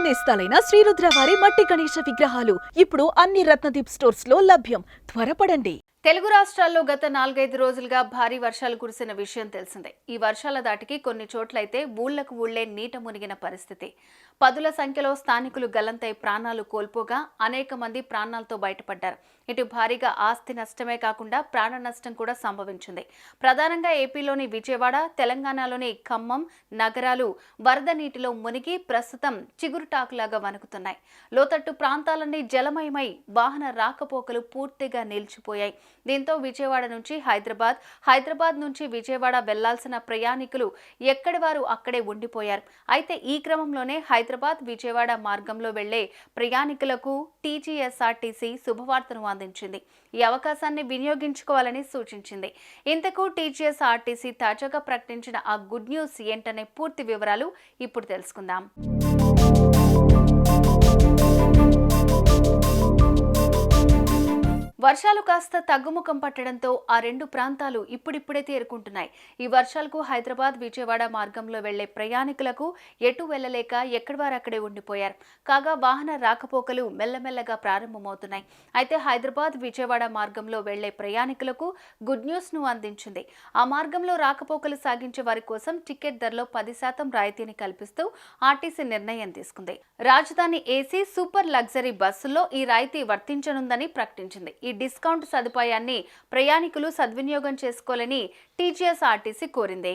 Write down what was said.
నేస్తాలైన శ్రీరుద్ర వారి మట్టి గణేశ విగ్రహాలు ఇప్పుడు అన్ని రత్నదీప్ స్టోర్స్ లో లభ్యం. త్వరపడండి. తెలుగు రాష్ట్రాల్లో గత 4-5 రోజులుగా భారీ వర్షాలు కురిసిన విషయం తెలిసిందే. ఈ వర్షాల దాటికి కొన్ని చోట్లయితే ఊళ్లకు ఊళ్లే నీట మునిగిన పరిస్థితి. పదుల సంఖ్యలో స్థానికులు గల్లంతై ప్రాణాలు కోల్పోగా అనేక మంది ప్రాణాలతో బయటపడ్డారు. ఇటు భారీగా ఆస్తి నష్టమే కాకుండా ప్రాణ నష్టం కూడా సంభవించింది. ప్రధానంగా ఏపీలోని విజయవాడ, తెలంగాణలోని ఖమ్మం నగరాలు వరద నీటిలో మునిగి ప్రస్తుతం చిగురుటాకులాగా వణుకుతున్నాయి. లోతట్టు ప్రాంతాలన్నీ జలమయమై వాహన రాకపోకలు పూర్తిగా నిలిచిపోయాయి. దీంతో విజయవాడ నుంచి హైదరాబాద్ నుంచి విజయవాడ వెళ్లాల్సిన ప్రయాణికులు ఎక్కడి వారు అక్కడే ఉండిపోయారు. అయితే ఈ క్రమంలోనే హైదరాబాద్ విజయవాడ మార్గంలో వెళ్లే ప్రయాణికులకు టీజీఎస్ఆర్టీసీ శుభవార్తను అందించింది. ఈ అవకాశాన్ని వినియోగించుకోవాలని సూచించింది. ఇంతకు టీజీఎస్ఆర్టీసీ తాజాగా ప్రకటించిన ఆ గుడ్ న్యూస్ ఏంటనే పూర్తి వివరాలు ఇప్పుడు తెలుసుకుందాం. వర్షాలు కాస్త తగ్గుముఖం పట్టడంతో ఆ రెండు ప్రాంతాలు ఇప్పుడిప్పుడే తేరుకుంటున్నాయి. ఈ వర్షాలకు హైదరాబాద్ విజయవాడ మార్గంలో వెళ్లే ప్రయాణికులకు ఎటు వెళ్లలేక ఎక్కడివారక్కడే ఉండిపోయారు. కాగా వాహన రాకపోకలు మెల్లమెల్లగా ప్రారంభమవుతున్నాయి. అయితే హైదరాబాద్ విజయవాడ మార్గంలో వెళ్లే ప్రయాణికులకు గుడ్ న్యూస్ ను అందించింది. ఆ మార్గంలో రాకపోకలు సాగించే వారి కోసం టికెట్ ధరలో 10% రాయితీని కల్పిస్తూ ఆర్టీసీ నిర్ణయం తీసుకుంది. రాజధాని ఏసీ సూపర్ లగ్జరీ బస్సుల్లో ఈ రాయితీ వర్తించనుందని ప్రకటించింది. ఈ డిస్కౌంట్ సదుపాయాన్ని ప్రయాణికులు సద్వినియోగం చేసుకోవాలని టీజీఎస్ఆర్టీసీ కోరింది.